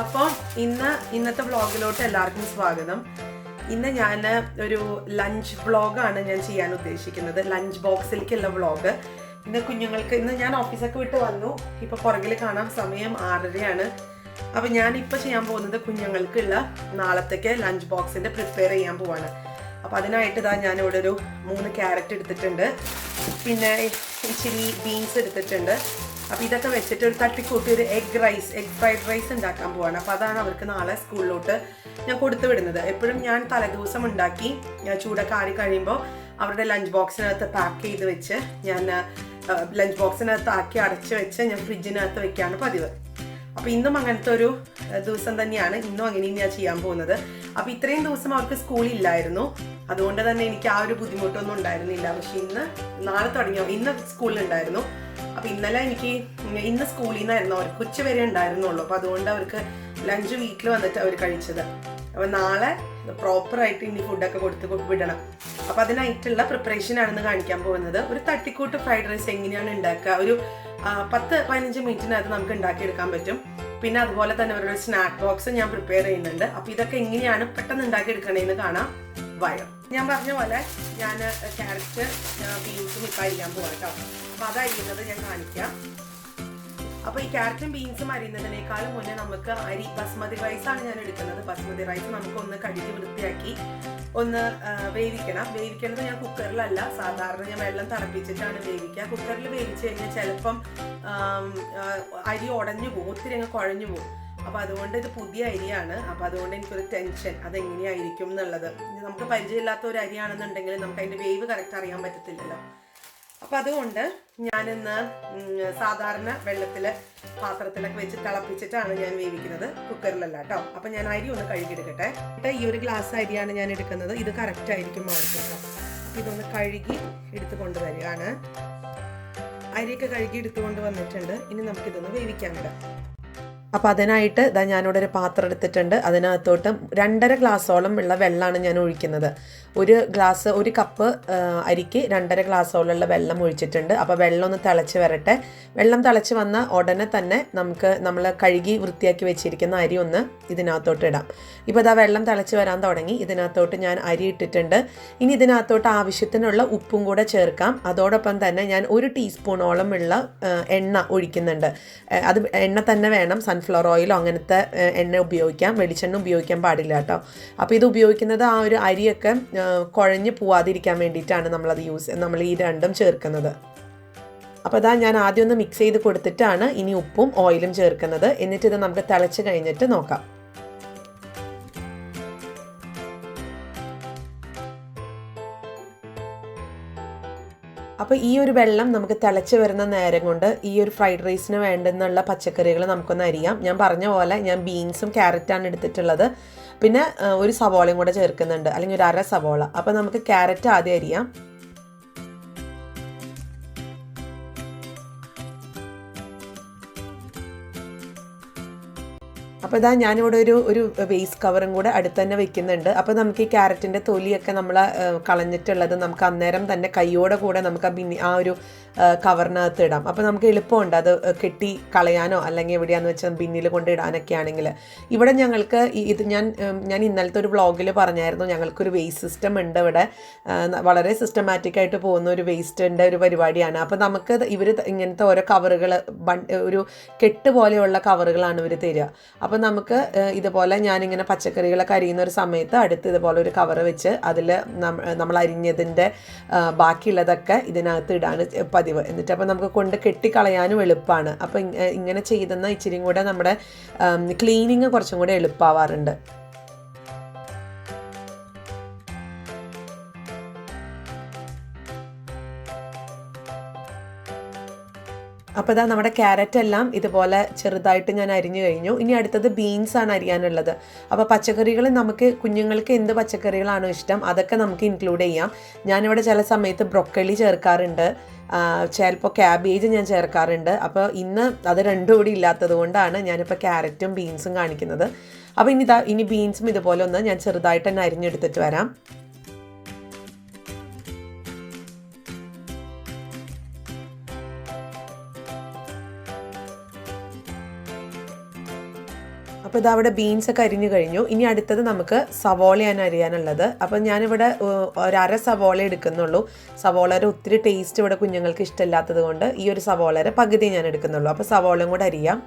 അപ്പോൾ ഇന്നത്തെ വ്ളോഗിലോട്ട് എല്ലാവർക്കും സ്വാഗതം. ഇന്ന് ഞാൻ ഒരു ലഞ്ച് വ്ളോഗാണ് ഞാൻ ചെയ്യാൻ ഉദ്ദേശിക്കുന്നത്. ലഞ്ച് ബോക്സിലേക്കുള്ള വ്ളോഗ്. ഇന്ന് ഞാൻ ഓഫീസൊക്കെ വിട്ട് വന്നു. ഇപ്പോൾ പുറകിൽ കാണാം, സമയം 6:30. അപ്പോൾ ഞാനിപ്പോൾ ചെയ്യാൻ പോകുന്നത് കുഞ്ഞുങ്ങൾക്കുള്ള നാളത്തേക്ക് ലഞ്ച് ബോക്സിൻ്റെ പ്രിപ്പയർ ചെയ്യാൻ പോവാണ്. അപ്പോൾ അതിനായിട്ട് ഞാനിവിടെ ഒരു 3 ക്യാരറ്റ് എടുത്തിട്ടുണ്ട്, പിന്നെ ഇച്ചിരി ബീൻസ് എടുത്തിട്ടുണ്ട്. അപ്പോൾ ഇതൊക്കെ വെച്ചിട്ട് ഒരു തട്ടിക്കൂട്ടി ഒരു എഗ് ഫ്രൈഡ് റൈസ് ഉണ്ടാക്കാൻ പോവാണ്. അപ്പോൾ അതാണ് അവർക്ക് നാളെ സ്കൂളിലോട്ട് ഞാൻ കൊടുത്തു വിടുന്നത്. എപ്പോഴും ഞാൻ തലേദിവസം ഉണ്ടാക്കി ചൂടൊക്കെ ആറി കഴിയുമ്പോൾ അവരുടെ ലഞ്ച് ബോക്സിനകത്ത് പാക്ക് ചെയ്ത് വെച്ച് ഞാൻ ലഞ്ച് ബോക്സിനകത്ത് ആക്കി അടച്ച് വെച്ച് ഞാൻ ഫ്രിഡ്ജിനകത്ത് വെക്കാണ് പതിവ്. അപ്പോൾ ഇന്നും അങ്ങനത്തെ ഒരു ദിവസം തന്നെയാണ്. ഇന്നും അങ്ങനെയും ഞാൻ ചെയ്യാൻ പോകുന്നത്. അപ്പോൾ ഇത്രയും ദിവസം അവർക്ക് സ്കൂളില്ലായിരുന്നു, അതുകൊണ്ട് തന്നെ എനിക്ക് ആ ഒരു ബുദ്ധിമുട്ടൊന്നും ഉണ്ടായിരുന്നില്ല. പക്ഷെ നാളെ തുടങ്ങിയോ, ഇന്ന് സ്കൂളിലുണ്ടായിരുന്നു. അപ്പോൾ ഇന്ന് സ്കൂളിൽ നിന്നായിരുന്നു അവർക്ക് ഉച്ചവരെ ഉണ്ടായിരുന്നുള്ളൂ. അപ്പോൾ അതുകൊണ്ട് അവർക്ക് ലഞ്ച് വീട്ടിൽ വന്നിട്ട് അവർ കഴിച്ചത്. അപ്പോൾ നാളെ പ്രോപ്പറായിട്ട് ഇനി ഫുഡൊക്കെ കൊടുത്ത് വിടണം. അപ്പോൾ അതിനായിട്ടുള്ള പ്രിപ്പറേഷൻ ആണെന്ന് കാണിക്കാൻ പോകുന്നത്. ഒരു തട്ടിക്കൂട്ട് ഫ്രൈഡ് റൈസ് എങ്ങനെയാണ് ഉണ്ടാക്കുക, ഒരു 10-15 മിനിറ്റിനകത്ത് നമുക്ക് ഉണ്ടാക്കിയെടുക്കാൻ പറ്റും. പിന്നെ അതുപോലെ തന്നെ അവരുടെ സ്നാക്ക് ബോക്സ് ഞാൻ പ്രിപ്പയർ ചെയ്യുന്നുണ്ട്. അപ്പോൾ ഇതൊക്കെ എങ്ങനെയാണ് പെട്ടെന്ന് ഉണ്ടാക്കിയെടുക്കണേന്ന് കാണാം. വയം ഞാൻ പറഞ്ഞ പോലെ ഞാൻ ക്യാരറ്റ് ബീൻസും ഇപ്പം അരിയാൻ പോകാം കേട്ടോ. അപ്പോൾ അതരിയുന്നത് ഞാൻ കാണിക്കാം. അപ്പോൾ ഈ ക്യാരറ്റും ബീൻസും അരിയുന്നതിനേക്കാളും മുന്നേ നമുക്ക് ബസ്മതി റൈസാണ് ഞാൻ എടുക്കുന്നത്. ബസ്മതി റൈസ് നമുക്കൊന്ന് കഴുകി വൃത്തിയാക്കി ഒന്ന് വേവിക്കണത് ഞാൻ കുക്കറിലല്ല, സാധാരണ ഞാൻ വെള്ളം തിളപ്പിച്ചിട്ടാണ് വേവിക്കുക. കുക്കറിൽ വേവിച്ച് കഴിഞ്ഞാൽ ചിലപ്പം അരി ഉടഞ്ഞു പോകും, ഒത്തിരി അങ്ങ് കുഴഞ്ഞു പോകും. അപ്പോൾ അതുകൊണ്ട് ഇത് പുതിയ അരിയാണ്. അപ്പോൾ അതുകൊണ്ട് എനിക്കൊരു ടെൻഷൻ, അതെങ്ങനെയായിരിക്കും എന്നുള്ളത്. നമുക്ക് പരിചയമില്ലാത്ത ഒരു അരിയാണെന്നുണ്ടെങ്കിൽ നമുക്ക് അതിൻ്റെ വേവ് കറക്റ്റ് അറിയാൻ പറ്റത്തില്ലല്ലോ. അപ്പോൾ അതുകൊണ്ട് ഞാനിന്ന് സാധാരണ പാത്രത്തിലൊക്കെ വെച്ച് തിളപ്പിച്ചിട്ടാണ് ഞാൻ വേവിക്കുന്നത്, കുക്കറിലല്ല കേട്ടോ. അപ്പം ഞാൻ അരി ഒന്ന് കഴുകിയെടുക്കട്ടെ. ഈ ഒരു ഗ്ലാസ് അരിയാണ് ഞാൻ എടുക്കുന്നത്. ഇത് കറക്റ്റ് ആയിരിക്കും അവർക്ക് കേട്ടോ. ഇതൊന്ന് കഴുകി എടുത്ത് കൊണ്ടുവരികയാണ്. അരിയൊക്കെ കഴുകി എടുത്തുകൊണ്ട് വന്നിട്ടുണ്ട്. ഇനി നമുക്കിതൊന്ന് വേവിക്കാൻ വിടാം. അപ്പോൾ അതിനായിട്ട് ഞാനിവിടെ ഒരു പാത്രം എടുത്തിട്ടുണ്ട്. അതിനകത്തോട്ട് 2.5 ഗ്ലാസോളം ഉള്ള വെള്ളമാണ് ഞാൻ ഒഴിക്കുന്നത്. ഒരു കപ്പ് അരിക്ക് 2.5 ഗ്ലാസോളമുള്ള വെള്ളം ഒഴിച്ചിട്ടുണ്ട്. അപ്പോൾ വെള്ളം ഒന്ന് തിളച്ച് വരട്ടെ. വെള്ളം തിളച്ച് വന്ന ഉടനെ തന്നെ നമ്മൾ കഴുകി വൃത്തിയാക്കി വെച്ചിരിക്കുന്ന അരി ഒന്ന് ഇതിനകത്തോട്ട് ഇടാം. ഇപ്പോൾ വെള്ളം തിളച്ച് വരാൻ തുടങ്ങി. ഇതിനകത്തോട്ട് ഞാൻ അരി ഇട്ടിട്ടുണ്ട്. ഇനി ഇതിനകത്തോട്ട് ആവശ്യത്തിനുള്ള ഉപ്പും കൂടെ ചേർക്കാം. അതോടൊപ്പം തന്നെ ഞാൻ 1 ടീസ്പൂണോളം ഉള്ള എണ്ണ ഒഴിക്കുന്നുണ്ട്. അത് എണ്ണ തന്നെ വേണം, സൺഫ്ലവർ ഓയിലോ അങ്ങനത്തെ എണ്ണ ഉപയോഗിക്കാം, വെളിച്ചെണ്ണ ഉപയോഗിക്കാൻ പാടില്ല കേട്ടോ. അപ്പോൾ ഇത് ഉപയോഗിക്കുന്നത് ആ ഒരു അരിയൊക്കെ കുഴഞ്ഞ് പോവാതിരിക്കാൻ വേണ്ടിയിട്ടാണ് നമ്മൾ ഈ രണ്ടും ചേർക്കുന്നത്. അപ്പോൾ ഞാൻ ആദ്യം ഒന്ന് മിക്സ് ചെയ്ത് കൊടുത്തിട്ടാണ് ഇനി ഉപ്പും ഓയിലും ചേർക്കുന്നത്. എന്നിട്ട് ഇത് നമുക്ക് തിളച്ച് കഴിഞ്ഞിട്ട് നോക്കാം. അപ്പോൾ ഈ ഒരു വെള്ളം നമുക്ക് തിളച്ച് വരുന്ന നേരം കൊണ്ട് ഈ ഒരു ഫ്രൈഡ് റൈസിന് വേണ്ടുന്നുള്ള പച്ചക്കറികൾ നമുക്കൊന്ന് അരിയാം. ഞാൻ പറഞ്ഞ പോലെ ഞാൻ ബീൻസും ക്യാരറ്റാണ് എടുത്തിട്ടുള്ളത്. പിന്നെ ഒരു സവോളയും കൂടെ ചേർക്കുന്നുണ്ട്, അല്ലെങ്കിൽ ഒരു 1/2 സവോള. അപ്പോൾ നമുക്ക് ക്യാരറ്റ് ആദ്യം അരിയാം. അപ്പോൾ ഞാനിവിടെ ഒരു വേസ്റ്റ് കവറും കൂടെ അടുത്ത് തന്നെ വെക്കുന്നുണ്ട്. അപ്പോൾ നമുക്ക് ഈ ക്യാരറ്റിൻ്റെ തൊലിയൊക്കെ നമ്മൾ കളഞ്ഞിട്ടുള്ളത് നമുക്ക് അന്നേരം തന്നെ കൈയോടെ കൂടെ നമുക്ക് ആ ഒരു കവറിനകത്ത് ഇടാം. അപ്പോൾ നമുക്ക് എളുപ്പമുണ്ട് അത് കെട്ടി കളയാനോ അല്ലെങ്കിൽ എവിടെയാണെന്ന് വെച്ചാൽ ബിന്നിൽ കൊണ്ട് ഇടാനൊക്കെ ആണെങ്കിൽ. ഇവിടെ ഞങ്ങൾക്ക് ഞാൻ ഇന്നലത്തെ ഒരു വ്ളോഗിൽ പറഞ്ഞായിരുന്നു, ഞങ്ങൾക്കൊരു വേസ്റ്റ് സിസ്റ്റം ഉണ്ട് ഇവിടെ. വളരെ സിസ്റ്റമാറ്റിക്കായിട്ട് പോകുന്ന ഒരു വേസ്റ്റിൻ്റെ ഒരു പരിപാടിയാണ്. അപ്പോൾ നമുക്ക് ഇവർ ഇങ്ങനത്തെ ഓരോ കവറുകൾ, ഒരു കെട്ട് പോലെയുള്ള കവറുകളാണ് ഇവർ തരിക. അപ്പോൾ നമുക്ക് ഇതുപോലെ ഞാനിങ്ങനെ പച്ചക്കറികളൊക്കെ അരിയുന്ന ഒരു സമയത്ത് അടുത്ത് ഇതുപോലെ ഒരു കവർ വെച്ച് അതിൽ നമ്മൾ അരിഞ്ഞതിൻ്റെ ബാക്കിയുള്ളതൊക്കെ ഇതിനകത്ത് ഇടാണ് പതിവ്. എന്നിട്ട് അപ്പോൾ നമുക്ക് കൊണ്ട് കെട്ടിക്കളയാനും എളുപ്പമാണ്. അപ്പോൾ ഇങ്ങനെ ചെയ്തെന്നാൽ ഇച്ചിരിയും കൂടെ നമ്മുടെ ക്ലീനിങ് കുറച്ചും കൂടെ എളുപ്പമാവാറുണ്ട്. അപ്പോൾ നമ്മുടെ ക്യാരറ്റ് എല്ലാം ഇതുപോലെ ചെറുതായിട്ട് ഞാൻ അരിഞ്ഞു കഴിഞ്ഞു. ഇനി അടുത്തത് ബീൻസാണ് അരിയാനുള്ളത്. അപ്പോൾ പച്ചക്കറികൾ കുഞ്ഞുങ്ങൾക്ക് എന്ത് പച്ചക്കറികളാണോ ഇഷ്ടം അതൊക്കെ നമുക്ക് ഇൻക്ലൂഡ് ചെയ്യാം. ഞാനിവിടെ ചില സമയത്ത് ബ്രൊക്കോളി ചേർക്കാറുണ്ട്, ചിലപ്പോൾ ക്യാബേജ് ഞാൻ ചേർക്കാറുണ്ട്. അപ്പോൾ ഇന്ന് അത് രണ്ടും കൂടി ഇല്ലാത്തത് കൊണ്ടാണ് ഞാനിപ്പോൾ ക്യാരറ്റും ബീൻസും കാണിക്കുന്നത്. അപ്പോൾ ഇനി ബീൻസും ഇതുപോലെ ഒന്ന് ഞാൻ ചെറുതായിട്ട് തന്നെ അരിഞ്ഞെടുത്തിട്ട് വരാം. അപ്പോൾ ഇത് അവിടെ ബീൻസൊക്കെ അരിഞ്ഞു കഴിഞ്ഞു. ഇനി അടുത്തത് നമുക്ക് സവോളയാണ് അരിയാനുള്ളത്. അപ്പോൾ ഞാനിവിടെ ഒരര സവോള എടുക്കുന്നുള്ളൂ. സവോളയുടെ ഒത്തിരി ടേസ്റ്റ് ഇവിടെ കുഞ്ഞുങ്ങൾക്ക് ഇഷ്ടമില്ലാത്തത് കൊണ്ട് ഈ ഒരു സവോളയുടെ പകുതി ഞാൻ എടുക്കുന്നുള്ളൂ. അപ്പോൾ സവോളയും കൂടെ അരിയാം.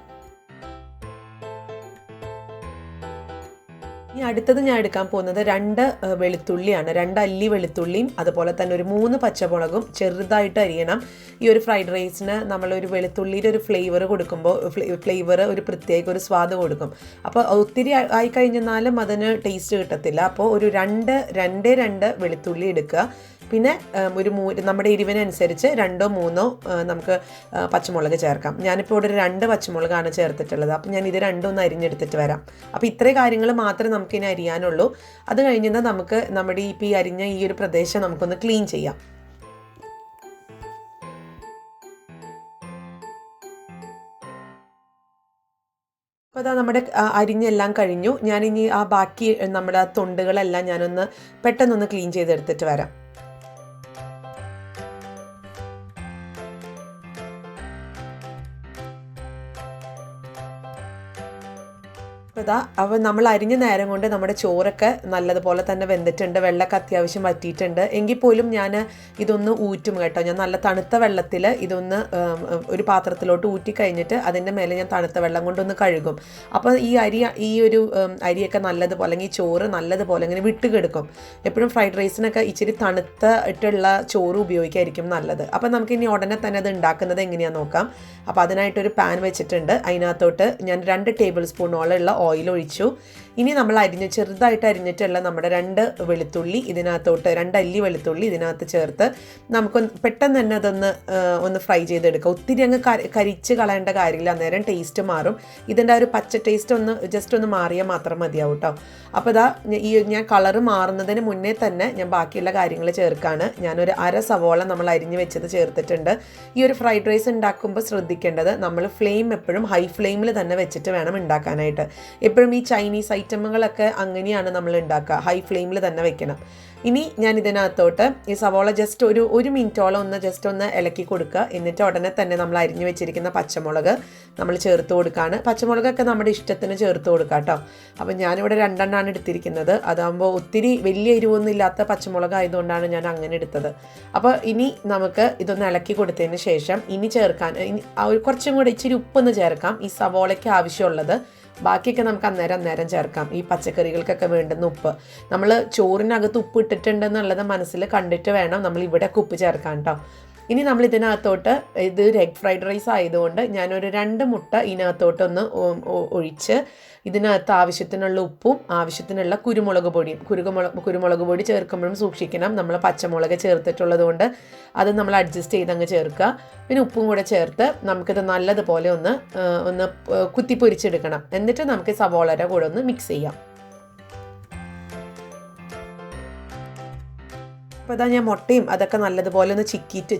ഇനി അടുത്തത് ഞാൻ എടുക്കാൻ പോകുന്നത് 2 വെളുത്തുള്ളിയാണ്. 2 അല്ലി വെളുത്തുള്ളിയും അതുപോലെ തന്നെ ഒരു 3 പച്ചമുളകും ചെറുതായിട്ട് അരിയണം. ഈ ഒരു ഫ്രൈഡ് റൈസിന് നമ്മളൊരു വെളുത്തുള്ളിയുടെ ഒരു ഫ്ലേവർ കൊടുക്കുമ്പോൾ ഫ്ലേവർ ഒരു പ്രത്യേക ഒരു സ്വാദ് കൊടുക്കും. അപ്പോൾ ഒത്തിരി ആയി കഴിഞ്ഞാലും അതിന് ടേസ്റ്റ് കിട്ടത്തില്ല. അപ്പോൾ ഒരു 2 വെളുത്തുള്ളി എടുക്കുക. പിന്നെ ഒരു നമ്മുടെ എരിവിനനുസരിച്ച് 2 or 3 നമുക്ക് പച്ചമുളക് ചേർക്കാം. ഞാനിപ്പോൾ ഇവിടെ ഒരു 2 പച്ചമുളകാണ് ചേർത്തിട്ടുള്ളത്. അപ്പോൾ ഞാൻ ഇത് രണ്ടും ഒന്ന് അരിഞ്ഞെടുത്തിട്ട് വരാം. അപ്പോൾ ഇത്രയും കാര്യങ്ങൾ മാത്രമേ നമുക്കിനി അരിയാനുള്ളൂ. അത് കഴിഞ്ഞാൽ നമുക്ക് നമ്മുടെ ഈ അരിഞ്ഞ ഈ ഒരു പ്രദേശം നമുക്കൊന്ന് ക്ലീൻ ചെയ്യാം. അപ്പോൾ അതാ നമ്മുടെ അരിഞ്ഞെല്ലാം കഴിഞ്ഞു. ഞാനിനി ആ ബാക്കി നമ്മുടെ തൊണ്ടുകളെല്ലാം ഞാനൊന്ന് പെട്ടെന്നൊന്ന് ക്ലീൻ ചെയ്തെടുത്തിട്ട് വരാം. അപ്പോൾ നമ്മൾ അരിഞ്ഞ നേരം കൊണ്ട് നമ്മുടെ ചോറൊക്കെ നല്ലതുപോലെ തന്നെ വെന്തിട്ടുണ്ട്. വെള്ളമൊക്കെ അത്യാവശ്യം വറ്റിയിട്ടുണ്ട്. എങ്കിൽ പോലും ഞാൻ ഇതൊന്ന് ഊറ്റും കേട്ടോ. ഞാൻ നല്ല തണുത്ത വെള്ളത്തിൽ ഇതൊന്ന് ഒരു പാത്രത്തിലോട്ട് ഊറ്റി കഴിഞ്ഞിട്ട് അതിൻ്റെ മേലെ ഞാൻ തണുത്ത വെള്ളം കൊണ്ടൊന്ന് കഴുകും. അപ്പോൾ ഈ ഒരു അരിയൊക്കെ നല്ലതുപോലെ, അല്ലെങ്കിൽ ചോറ് നല്ലതുപോലെ ഇങ്ങനെ വിട്ട് കിടക്കും. എപ്പോഴും ഫ്രൈഡ് റൈസിനൊക്കെ ഇച്ചിരി തണുത്തിട്ടുള്ള ചോറ് ഉപയോഗിക്കായിരിക്കും നല്ലത്. അപ്പോൾ നമുക്കിനി ഉടനെ തന്നെ അത് ഉണ്ടാക്കുന്നത് എങ്ങനെയാണെന്ന് നോക്കാം. അപ്പോൾ അതിനായിട്ടൊരു പാൻ വെച്ചിട്ടുണ്ട്. അതിനകത്തോട്ട് ഞാൻ 2 ടേബിൾ സ്പൂണോളം ഓയിൽ ഒഴിച്ചു. ഇനി നമ്മൾ ചെറുതായിട്ട് അരിഞ്ഞിട്ടുള്ള നമ്മുടെ 2 വെളുത്തുള്ളി ഇതിനകത്തോട്ട് 2 അല്ലി വെളുത്തുള്ളി ഇതിനകത്ത് ചേർത്ത് നമുക്ക് പെട്ടെന്ന് തന്നെ ഒന്ന് ഫ്രൈ ചെയ്തെടുക്കാം. ഒത്തിരി അങ്ങ് കരിച്ച് കളയേണ്ട കാര്യമില്ല, അന്നേരം ടേസ്റ്റ് മാറും. ഇതിൻ്റെ ഒരു പച്ച ടേസ്റ്റ് ജസ്റ്റ് ഒന്ന് മാറിയാൽ മാത്രം മതിയാവും കേട്ടോ. അപ്പോൾ ഞാൻ കളറ് മാറുന്നതിന് മുന്നേ തന്നെ ഞാൻ ബാക്കിയുള്ള കാര്യങ്ങൾ ചേർക്കാണ്. ഞാനൊരു അര സവോള നമ്മൾ അരിഞ്ഞ് വെച്ചത് ചേർത്തിട്ടുണ്ട്. ഈ ഒരു ഫ്രൈഡ് റൈസ് ഉണ്ടാക്കുമ്പോൾ ശ്രദ്ധിക്കേണ്ടത് നമ്മൾ ഫ്ലെയിം എപ്പോഴും ഹൈ ഫ്ലെയിമിൽ തന്നെ വെച്ചിട്ട് വേണം ഉണ്ടാക്കാനായിട്ട്. എപ്പോഴും ഈ ചൈനീസ് ഐറ്റമുകളൊക്കെ അങ്ങനെയാണ് നമ്മൾ ഉണ്ടാക്കുക, ഹൈ ഫ്ലെയിമിൽ തന്നെ വെക്കണം. ഇനി ഞാൻ ഇതിനകത്തോട്ട് ഈ സവോള ജസ്റ്റ് ഒരു മിനിറ്റോളം ഒന്ന് ഇളക്കി കൊടുക്കുക. എന്നിട്ട് ഉടനെ തന്നെ നമ്മൾ അരിഞ്ഞു വെച്ചിരിക്കുന്ന പച്ചമുളക് നമ്മൾ ചേർത്ത് കൊടുക്കുകയാണ്. പച്ചമുളകൊക്കെ നമ്മുടെ ഇഷ്ടത്തിന് ചേർത്ത് കൊടുക്കുക കേട്ടോ. അപ്പം ഞാനിവിടെ 2 എണ്ണമാണ് എടുത്തിരിക്കുന്നത്. അതാകുമ്പോൾ ഒത്തിരി വലിയ എരിവൊന്നും ഇല്ലാത്ത പച്ചമുളക് ആയതുകൊണ്ടാണ് ഞാൻ അങ്ങനെ എടുത്തത്. അപ്പോൾ ഇനി നമുക്ക് ഇതൊന്ന് ഇളക്കി കൊടുത്തതിന് ശേഷം ഇനി ചേർക്കാൻ കുറച്ചും കൂടെ ഇച്ചിരി ഉപ്പൊന്ന് ചേർക്കാം, ഈ സവോളയ്ക്ക് ആവശ്യമുള്ളത്. ബാക്കിയൊക്കെ നമുക്ക് അന്നേരം ചേർക്കാം. ഈ പച്ചക്കറികൾക്കൊക്കെ വേണ്ടുന്ന ഉപ്പ് നമ്മൾ ചോറിനകത്ത് ഉപ്പ് ഇട്ടിട്ടുണ്ടെന്നുള്ളത് മനസ്സിൽ കണ്ടിട്ട് വേണം നമ്മൾ ഇവിടെയൊക്കെ ഉപ്പ് ചേർക്കാൻ കേട്ടോ. ഇനി നമ്മൾ ഇതിനകത്തോട്ട് ഇത് എഗ് ഫ്രൈഡ് റൈസ് ആയതുകൊണ്ട് ഞാനൊരു 2 മുട്ട ഇതിനകത്തോട്ടൊന്ന് ഒഴിച്ച് ഇതിനകത്ത് ആവശ്യത്തിനുള്ള ഉപ്പും ആവശ്യത്തിനുള്ള കുരുമുളക് പൊടി ചേർക്കുമ്പോഴും സൂക്ഷിക്കണം. നമ്മൾ പച്ചമുളക് ചേർത്തിട്ടുള്ളത് കൊണ്ട് അത് നമ്മൾ അഡ്ജസ്റ്റ് ചെയ്ത് അങ്ങ് ചേർക്കുക. പിന്നെ ഉപ്പും കൂടെ ചേർത്ത് നമുക്കിത് നല്ലതുപോലെ ഒന്ന് കുത്തിപ്പൊരിച്ചെടുക്കണം. എന്നിട്ട് നമുക്ക് സവോളയുടെ കൂടെ ഒന്ന് മിക്സ് ചെയ്യാം. അപ്പോൾ ഞാൻ മുട്ടയും അതൊക്കെ നല്ലതുപോലെ ഒന്ന്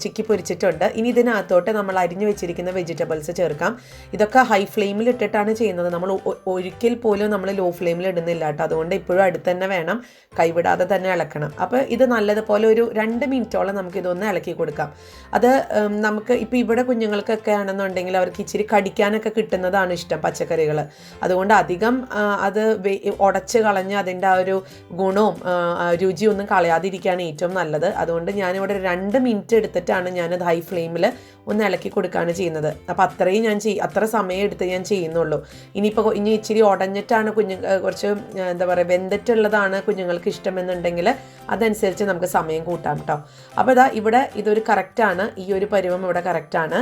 ചിക്കി പൊരിച്ചിട്ടുണ്ട്. ഇനി ഇതിനകത്തോട്ട് നമ്മൾ അരിഞ്ഞു വെച്ചിരിക്കുന്ന വെജിറ്റബിൾസ് ചേർക്കാം. ഇതൊക്കെ ഹൈ ഫ്ലെയിമിൽ ഇട്ടിട്ടാണ് ചെയ്യുന്നത്. നമ്മൾ ഒരിക്കൽ പോലും നമ്മൾ ലോ ഫ്ലെയിമിൽ ഇടുന്നില്ല കേട്ടോ. അതുകൊണ്ട് ഇപ്പോഴും അടുത്ത് തന്നെ വേണം, കൈവിടാതെ തന്നെ ഇളക്കണം. അപ്പോൾ ഇത് നല്ലതുപോലെ ഒരു 2 മിനിറ്റോളം നമുക്കിതൊന്ന് ഇളക്കി കൊടുക്കാം. അത് നമുക്ക് ഇപ്പോൾ ഇവിടെ കുഞ്ഞുങ്ങൾക്കൊക്കെ ആണെന്നുണ്ടെങ്കിൽ അവർക്ക് ഇച്ചിരി കടിക്കാനൊക്കെ കിട്ടുന്നതാണ് ഇഷ്ടം പച്ചക്കറികൾ. അതുകൊണ്ട് അധികം അത് ഉടച്ച് കളഞ്ഞ് അതിൻ്റെ ആ ഒരു ഗുണവും രുചിയൊന്നും കളയാതിരിക്കുകയാണ് ഏറ്റവും നല്ലത്. അതുകൊണ്ട് ഞാനിവിടെ 2 മിനിറ്റ് എടുത്തിട്ടാണ് ഞാനത് ഹൈ ഫ്ലെയിമിൽ ഒന്ന് ഇളക്കി കൊടുക്കുകയാണ് ചെയ്യുന്നത്. അപ്പോൾ അത്ര സമയം എടുത്ത് ഞാൻ ചെയ്യുന്നുള്ളൂ. ഇനി ഇച്ചിരി ഉടഞ്ഞിട്ടാണ് കുറച്ച് എന്താ പറയുക വെന്തിട്ടുള്ളതാണ് കുഞ്ഞുങ്ങൾക്ക് ഇഷ്ടമെന്നുണ്ടെങ്കിൽ അതനുസരിച്ച് നമുക്ക് സമയം കൂട്ടാം കേട്ടോ. അപ്പോൾ ഇവിടെ ഇതൊരു കറക്റ്റാണ്, ഈ ഒരു പരുവം ഇവിടെ കറക്റ്റാണ്.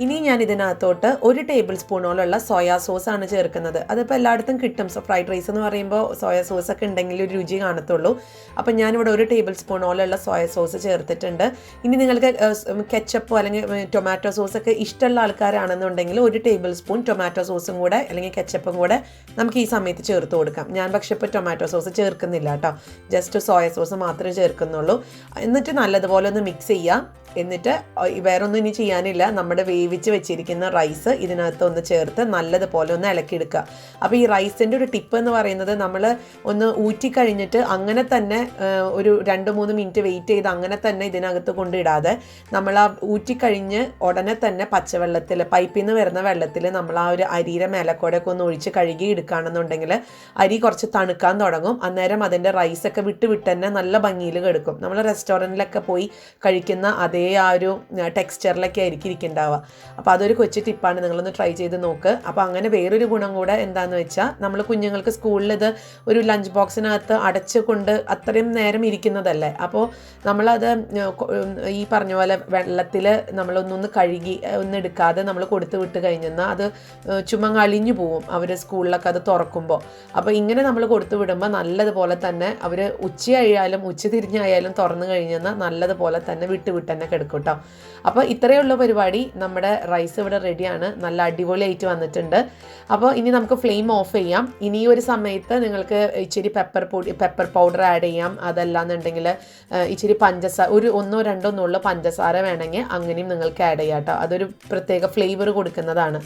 ഇനി ഞാൻ ഇതിനകത്തോട്ട് 1 ടേബിൾ സ്പൂണോളം സോയാ സോസാണ് ചേർക്കുന്നത്. അതിപ്പോൾ എല്ലായിടത്തും കിട്ടും. ഫ്രൈഡ് റൈസ് എന്ന് പറയുമ്പോൾ സോയാ സോസൊക്കെ ഉണ്ടെങ്കിൽ ഒരു രുചി കാണത്തുള്ളൂ. അപ്പം ഞാനിവിടെ 1 ടേബിൾ സ്പൂണോളം സോയാ സോസ് ചേർത്തിട്ടുണ്ട്. ഇനി നിങ്ങൾക്ക് കെച്ചപ്പോ അല്ലെങ്കിൽ ടൊമാറ്റോ സോസൊക്കെ ഇഷ്ടമുള്ള ആൾക്കാരാണെന്നുണ്ടെങ്കിൽ 1 ടേബിൾ സ്പൂൺ ടൊമാറ്റോ സോസും കൂടെ അല്ലെങ്കിൽ കെച്ചപ്പും കൂടെ നമുക്ക് ഈ സമയത്ത് ചേർത്ത് കൊടുക്കാം. ഞാൻ പക്ഷേ ഇപ്പോൾ ടൊമാറ്റോ സോസ് ചേർക്കുന്നില്ല കേട്ടോ, ജസ്റ്റ് സോയ സോസ് മാത്രമേ ചേർക്കുന്നുള്ളൂ. എന്നിട്ട് നല്ലതുപോലെ ഒന്ന് മിക്സ് ചെയ്യാം. എന്നിട്ട് വേറെ ഒന്നും ഇനി ചെയ്യാനില്ല. നമ്മുടെ വേവിച്ച് വെച്ചിരിക്കുന്ന റൈസ് ഇതിനകത്ത് ഒന്ന് ചേർത്ത് നല്ലതുപോലെ ഒന്ന് ഇളക്കിയെടുക്കുക. അപ്പോൾ ഈ റൈസിൻ്റെ ഒരു ടിപ്പ് എന്ന് പറയുന്നത്, നമ്മൾ ഒന്ന് ഊറ്റിക്കഴിഞ്ഞിട്ട് അങ്ങനെ തന്നെ ഒരു 2-3 മിനിറ്റ് വെയിറ്റ് ചെയ്ത് അങ്ങനെ തന്നെ ഇതിനകത്ത് കൊണ്ടിടാതെ, നമ്മൾ ആ ഊറ്റിക്കഴിഞ്ഞ് ഉടനെ തന്നെ പച്ചവെള്ളത്തിൽ, പൈപ്പിൽ നിന്ന് വരുന്ന വെള്ളത്തിൽ നമ്മൾ ആ ഒരു അരിയുടെ മേലക്കോടൊക്കെ ഒന്ന് ഒഴിച്ച് കഴുകി എടുക്കുകയാണെന്നുണ്ടെങ്കിൽ അരി കുറച്ച് തണുക്കാൻ തുടങ്ങും. അന്നേരം അതിൻ്റെ റൈസൊക്കെ വിട്ട് തന്നെ നല്ല ഭംഗിയിൽ കിടക്കും. നമ്മൾ റെസ്റ്റോറൻറ്റിലൊക്കെ പോയി കഴിക്കുന്ന അതേ ആ ഒരു ടെക്സ്ചറിലൊക്കെ ആയിരിക്കും ഇരിക്കുന്നുണ്ടാവുക. അപ്പോൾ അതൊരു കൊച്ചു ടിപ്പാണ്, നിങ്ങളൊന്ന് ട്രൈ ചെയ്ത് നോക്ക്. അപ്പോൾ അങ്ങനെ വേറൊരു ഗുണം കൂടെ എന്താണെന്ന് വെച്ചാൽ, നമ്മൾ കുഞ്ഞുങ്ങൾക്ക് സ്കൂളിൽ ഇത് ഒരു ലഞ്ച് ബോക്സിനകത്ത് അടച്ച് കൊണ്ട് അത്രയും നേരം ഇരിക്കുന്നതല്ലേ. അപ്പോൾ നമ്മളത് ഈ പറഞ്ഞ പോലെ വെള്ളത്തിൽ നമ്മളൊന്നൊന്ന് കഴുകി എടുക്കാതെ നമ്മൾ കൊടുത്ത് വിട്ട് കഴിഞ്ഞെന്നാൽ അത് ചുമ്മാ അളിഞ്ഞു പോവും അവർ സ്കൂളിലൊക്കെ അത് തുറക്കുമ്പോൾ. അപ്പോൾ ഇങ്ങനെ നമ്മൾ കൊടുത്തു വിടുമ്പോൾ നല്ലതുപോലെ തന്നെ അവർ ഉച്ചയായാലും ഉച്ചതിരിഞ്ഞായാലും തുറന്നു കഴിഞ്ഞെന്നാൽ നല്ലതുപോലെ തന്നെ വിട്ട് തന്നെ കിടക്കും കേട്ടോ. അപ്പോൾ ഇത്രയുള്ള പരിപാടി. നമ്മുടെ റൈസ് ഇവിടെ റെഡിയാണ്, നല്ല അടിപൊളിയായിട്ട് വന്നിട്ടുണ്ട്. അപ്പോൾ ഇനി നമുക്ക് ഫ്ലെയിം ഓഫ് ചെയ്യാം. ഇനി ഒരു സമയത്ത് നിങ്ങൾക്ക് ഇച്ചിരി പെപ്പർ പൗഡർ ആഡ് ചെയ്യാം. അതല്ലാന്നുണ്ടെങ്കിൽ ഇച്ചിരി പഞ്ചസാര, ഒരു 1-2 നുള്ള പഞ്ചസാര വേണമെങ്കിൽ അങ്ങനെയും നിങ്ങൾക്ക് ആഡ് ചെയ്യാം കേട്ടോ. അതൊരു പ്രത്യേക ഫ്ലേവർ കൊടുക്കുന്നതാണ്.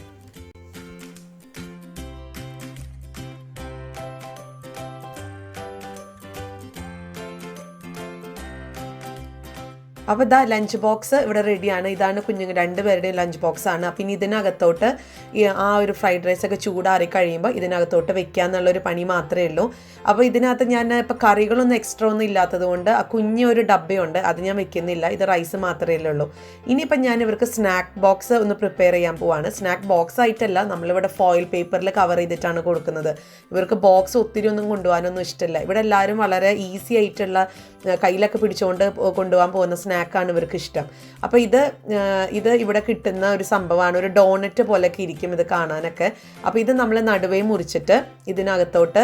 അപ്പോൾ ഇതാ ലഞ്ച് ബോക്സ് ഇവിടെ റെഡിയാണ്. ഇതാണ് കുഞ്ഞുങ്ങൾ 2 പേരുടെയും ലഞ്ച് ബോക്സ് ആണ്. അപ്പം ഇനി ഇതിനകത്തോട്ട് ആ ഒരു ഫ്രൈഡ് റൈസൊക്കെ ചൂടാറി കഴിയുമ്പോൾ ഇതിനകത്തോട്ട് വെക്കുക എന്നുള്ളൊരു പണി മാത്രമേ ഉള്ളൂ. അപ്പോൾ ഇതിനകത്ത് ഞാൻ ഇപ്പോൾ കറികളൊന്നും എക്സ്ട്രാ ഒന്നും ഇല്ലാത്തത് കൊണ്ട് ആ കുഞ്ഞൊരു ഡബ്ബയുണ്ട്, അത് ഞാൻ വെക്കുന്നില്ല. ഇത് റൈസ് മാത്രമേ ഉള്ളൂ. ഇനിയിപ്പം ഞാൻ ഇവർക്ക് സ്നാക്ക് ബോക്സ് ഒന്ന് പ്രിപ്പയർ ചെയ്യാൻ പോവാണ്. സ്നാക്ക് ബോക്സ് ആയിട്ടല്ല, നമ്മളിവിടെ ഫോയിൽ പേപ്പറിൽ കവർ ചെയ്തിട്ടാണ് കൊടുക്കുന്നത്. ഇവർക്ക് ബോക്സ് ഒത്തിരി ഒന്നും കൊണ്ടുപോകാനൊന്നും ഇഷ്ടമില്ല. ഇവിടെ എല്ലാവരും വളരെ ഈസി ആയിട്ടുള്ള കയ്യിലൊക്കെ പിടിച്ചുകൊണ്ട് കൊണ്ടുപോകാൻ പോകുന്ന സ്നാക്കാണ് ഇവർക്ക് ഇഷ്ടം. അപ്പോൾ ഇത് ഇവിടെ കിട്ടുന്ന ഒരു സംഭവമാണ്. ഒരു ഡോണറ്റ് പോലെയൊക്കെ ഇരിക്കും ഇത് കാണാനൊക്കെ. അപ്പോൾ ഇത് നമ്മൾ നടുവേ മുറിച്ചിട്ട് ഇതിനകത്തോട്ട്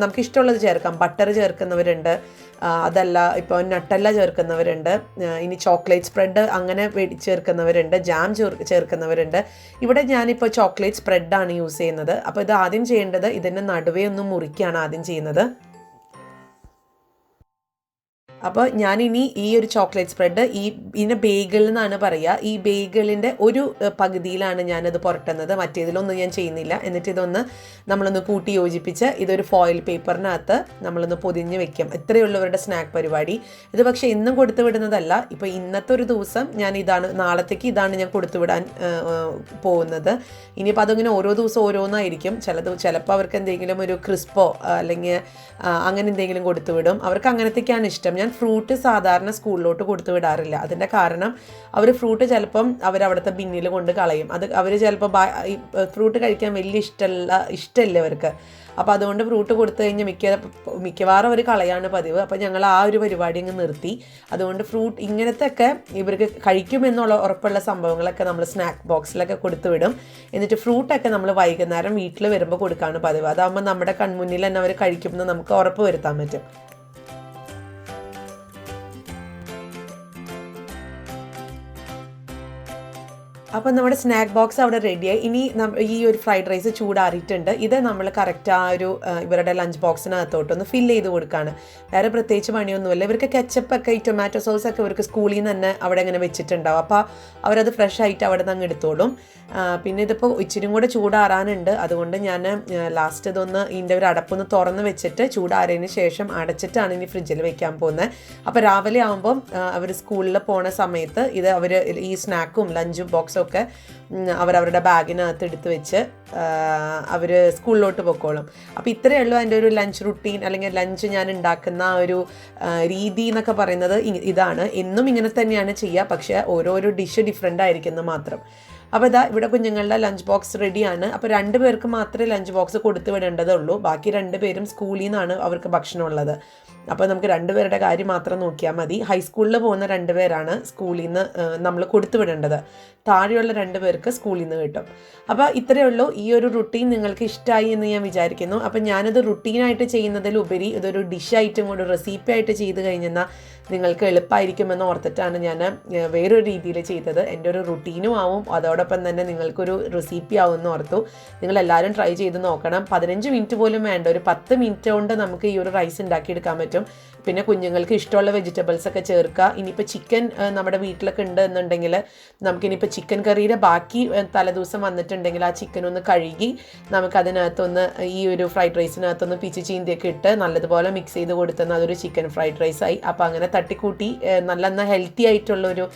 നമുക്ക് ഇഷ്ടമുള്ളത് ചേർക്കാം. ബട്ടർ ചേർക്കുന്നവരുണ്ട്, അതല്ല ഇപ്പോൾ നട്ടെല്ല ചേർക്കുന്നവരുണ്ട്, ഇനി ചോക്ലേറ്റ് സ്പ്രെഡ് അങ്ങനെ ചേർക്കുന്നവരുണ്ട്, ജാം ചേർക്കുന്നവരുണ്ട്. ഇവിടെ ഞാനിപ്പോൾ ചോക്ലേറ്റ് സ്പ്രെഡാണ് യൂസ് ചെയ്യുന്നത്. അപ്പോൾ ഇത് ആദ്യം ചെയ്യേണ്ടത്, ഇതിൻ്റെ നടുവേ ഒന്ന് മുറിക്കുകയാണ് ആദ്യം ചെയ്യുന്നത്. അപ്പോൾ ഞാനിനി ഈ ഒരു ചോക്ലേറ്റ് സ്പ്രെഡ് ഇതിനെ ബേഗിൾ എന്നാണ് പറയുക. ഈ ബേഗിളിൻ്റെ ഒരു പകുതിയിലാണ് ഞാനത് പുരട്ടുന്നത്, മറ്റേതിലൊന്നും ഞാൻ ചെയ്യുന്നില്ല. എന്നിട്ട് ഇതൊന്ന് നമ്മളൊന്ന് കൂട്ടി യോജിപ്പിച്ച് ഇതൊരു ഫോയിൽ പേപ്പറിനകത്ത് നമ്മളൊന്ന് പൊതിഞ്ഞ് വെക്കും. ഇത്രയുള്ളവരുടെ സ്നാക്ക് പരിപാടി. ഇത് പക്ഷേ എന്നും കൊടുത്തു വിടുന്നതല്ല. ഇപ്പോൾ ഇന്നത്തെ ഒരു ദിവസം നാളത്തേക്ക് ഇതാണ് ഞാൻ കൊടുത്തു വിടാൻ പോകുന്നത്. ഇനിയിപ്പോൾ അതിങ്ങനെ ഓരോ ദിവസം ഓരോന്നായിരിക്കും. ചിലപ്പോൾ അവർക്ക് എന്തെങ്കിലും ഒരു ക്രിസ്പോ അല്ലെങ്കിൽ അങ്ങനെ എന്തെങ്കിലും കൊടുത്തു വിടും. അവർക്ക് അങ്ങനത്തേക്കാണ് ഇഷ്ടം. ഞാൻ ഫ്രൂട്ട് സാധാരണ സ്കൂളിലോട്ട് കൊടുത്തു വിടാറില്ല. അതിൻ്റെ കാരണം അവർ ഫ്രൂട്ട് ചിലപ്പം അവരവിടുത്തെ ബിന്നിൽ കൊണ്ട് കളയും. അവർ ചിലപ്പോൾ ഫ്രൂട്ട് കഴിക്കാൻ വലിയ ഇഷ്ടമല്ല അവർക്ക്. അപ്പോൾ അതുകൊണ്ട് ഫ്രൂട്ട് കൊടുത്തു കഴിഞ്ഞാൽ മിക്കവാറും അവർ കളയാണ് പതിവ്. അപ്പോൾ ഞങ്ങൾ ആ ഒരു പരിപാടി അങ്ങ് നിർത്തി. അതുകൊണ്ട് ഫ്രൂട്ട് ഇങ്ങനത്തെ ഒക്കെ ഇവർക്ക് കഴിക്കുമെന്നുള്ള ഉറപ്പുള്ള സംഭവങ്ങളൊക്കെ നമ്മൾ സ്നാക്ക് ബോക്സിലൊക്കെ കൊടുത്തു വിടും. എന്നിട്ട് ഫ്രൂട്ടൊക്കെ നമ്മൾ വൈകുന്നേരം വീട്ടിൽ വരുമ്പോൾ കൊടുക്കാണ് പതിവ്. അതാകുമ്പോൾ നമ്മുടെ കൺമുന്നിൽ തന്നെ അവർ കഴിക്കുമെന്ന് നമുക്ക് ഉറപ്പ് വരുത്താൻ പറ്റും. അപ്പോൾ നമ്മുടെ സ്നാക്ക് ബോക്സ് അവിടെ റെഡിയായി. ഇനി ഈ ഒരു ഫ്രൈഡ് റൈസ് ചൂടാറിയിട്ടുണ്ട്. ഇത് നമ്മൾ കറക്റ്റ് ആ ഒരു ഇവരുടെ ലഞ്ച് ബോക്സിനകത്തോട്ടൊന്ന് ഫില്ല് ചെയ്ത് കൊടുക്കുകയാണ്. വേറെ പ്രത്യേകിച്ച് പണിയൊന്നുമില്ല. ഇവർക്ക് കെച്ചപ്പൊക്കെ ഈ ടൊമാറ്റോ സോസൊക്കെ ഇവർക്ക് സ്കൂളിൽ നിന്ന് തന്നെ അവിടെ ഇങ്ങനെ വെച്ചിട്ടുണ്ടാവും. അപ്പോൾ അവരത് ഫ്രഷ് ആയിട്ട് അവിടെ നിന്ന് അങ്ങ് എടുത്തോളും. പിന്നെ ഇതിപ്പോൾ ഇച്ചിരി കൂടെ ചൂടാറാനുണ്ട്. അതുകൊണ്ട് ഞാൻ ലാസ്റ്റ് ഇതൊന്ന് ഇതിൻ്റെ ഒരു അടപ്പൊന്ന് തുറന്ന് വെച്ചിട്ട് ചൂടാറിയതിന് ശേഷം അടച്ചിട്ടാണ് ഇനി ഫ്രിഡ്ജിൽ വെക്കാൻ പോകുന്നത്. അപ്പോൾ രാവിലെ ആകുമ്പം അവർ സ്കൂളിൽ പോണ സമയത്ത് അവർ ഈ സ്നാക്കും ലഞ്ച് ബോക്സും ഒക്കെ അവരവരുടെ ബാഗിനകത്ത് എടുത്ത് വെച്ച് അവർ സ്കൂളിലോട്ട് പൊക്കോളും. അപ്പോൾ ഇത്രയേ ഉള്ളൂ എൻ്റെ ഒരു ലഞ്ച് റുട്ടീൻ, അല്ലെങ്കിൽ ലഞ്ച് ഞാൻ ഉണ്ടാക്കുന്ന ഒരു രീതി എന്നൊക്കെ പറയുന്നത് ഇതാണ്. എന്നും ഇങ്ങനെ തന്നെയാണ് ചെയ്യുക, പക്ഷേ ഓരോരോ ഡിഷ് ഡിഫറെൻ്റ് ആയിരിക്കുന്നത് മാത്രം. അപ്പോൾ ഇവിടെ കുഞ്ഞുങ്ങളുടെ ലഞ്ച് ബോക്സ് റെഡിയാണ്. അപ്പോൾ 2 പേർക്ക് മാത്രമേ ലഞ്ച് ബോക്സ് കൊടുത്തു വിടേണ്ടതുള്ളൂ. ബാക്കി 2 പേരും സ്കൂളിൽ നിന്നാണ് അവർക്ക് ഭക്ഷണമുള്ളത്. അപ്പോൾ നമുക്ക് 2 പേരുടെ കാര്യം മാത്രം നോക്കിയാൽ മതി. ഹൈസ്കൂളിൽ പോകുന്ന 2 പേരാണ് സ്കൂളിൽ നിന്ന് നമ്മൾ കൊടുത്തു വിടേണ്ടത്. താഴെയുള്ള 2 പേർക്ക് സ്കൂളിൽ നിന്ന് കിട്ടും. അപ്പോൾ ഇത്രയേ ഉള്ളൂ. ഈ ഒരു റുട്ടീൻ നിങ്ങൾക്ക് ഇഷ്ടമായി എന്ന് ഞാൻ വിചാരിക്കുന്നു. അപ്പോൾ ഞാനത് റുട്ടീനായിട്ട് ചെയ്യുന്നതിലുപരി ഇതൊരു ഡിഷായിട്ടും കൂടി റെസിപ്പി ആയിട്ട് ചെയ്ത് കഴിഞ്ഞാൽ നിങ്ങൾക്ക് എളുപ്പമായിരിക്കുമെന്ന് ഓർത്തിട്ടാണ് ഞാൻ വേറൊരു രീതിയിൽ ചെയ്തത്. എൻ്റെ ഒരു റുട്ടീനും ആവും, അതോടൊപ്പം അതോടൊപ്പം തന്നെ നിങ്ങൾക്കൊരു റെസിപ്പി ആവുമെന്ന് ഓർത്തു. നിങ്ങളെല്ലാവരും ട്രൈ ചെയ്ത് നോക്കണം. 15 മിനിറ്റ് പോലും വേണ്ട, ഒരു 10 മിനിറ്റ് കൊണ്ട് നമുക്ക് ഈ ഒരു റൈസ് ഉണ്ടാക്കിയെടുക്കാൻ പറ്റും. പിന്നെ കുഞ്ഞുങ്ങൾക്ക് ഇഷ്ടമുള്ള വെജിറ്റബിൾസ് ഒക്കെ ചേർക്കുക. ഇനിയിപ്പോൾ ചിക്കൻ നമ്മുടെ വീട്ടിലൊക്കെ ഉണ്ട് എന്നുണ്ടെങ്കിൽ നമുക്കിനിയിപ്പോൾ ചിക്കൻ കറിയുടെ ബാക്കി തലേദിവസം വന്നിട്ടുണ്ടെങ്കിൽ ആ ചിക്കൻ ഒന്ന് കഴുകി നമുക്കതിനകത്തൊന്ന് ഈ ഒരു ഫ്രൈഡ് റൈസിനകത്തൊന്ന് പിച്ചി ചീന്തിയൊക്കെ ഇട്ട് നല്ലതുപോലെ മിക്സ് ചെയ്ത് കൊടുത്തെന്നാൽ അതൊരു ചിക്കൻ ഫ്രൈഡ് റൈസായി. അപ്പോൾ അങ്ങനെ തട്ടിക്കൂട്ടി നല്ല ഹെൽത്തി ആയിട്ടുള്ളൊരു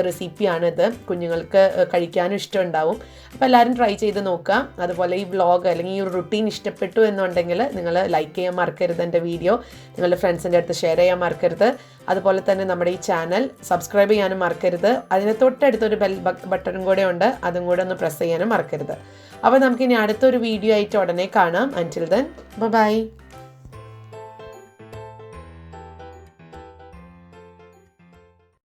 റെസിപ്പിയാണിത്. കുഞ്ഞുങ്ങൾക്ക് കഴിക്കാനും ഇഷ്ടമുണ്ടാവും. അപ്പോൾ എല്ലാവരും ട്രൈ ചെയ്ത് നോക്കുക. അതുപോലെ ഈ വ്ളോഗ് അല്ലെങ്കിൽ ഈ ഒരു റുട്ടീൻ ഇഷ്ടപ്പെട്ടു എന്നുണ്ടെങ്കിൽ നിങ്ങൾ ലൈക്ക് ചെയ്യാൻ മറക്കരുത്. എൻ്റെ വീഡിയോ നിങ്ങളുടെ ഫ്രണ്ട്സിൻ്റെ അടുത്ത് ഷെയർ ചെയ്യാൻ മറക്കരുത്. അതുപോലെ തന്നെ നമ്മുടെ ഈ ചാനൽ സബ്സ്ക്രൈബ് ചെയ്യാനും മറക്കരുത്. അതിന് തൊട്ടടുത്തൊരു ബെൽ ബട്ടണും കൂടെ ഉണ്ട്, അതും കൂടെ ഒന്ന് പ്രസ് ചെയ്യാനും മറക്കരുത്. അപ്പോൾ നമുക്കിനി അടുത്തൊരു വീഡിയോ ആയിട്ട് ഉടനെ കാണാം. അൻറ്റിൽ ദെൻ ബൈ.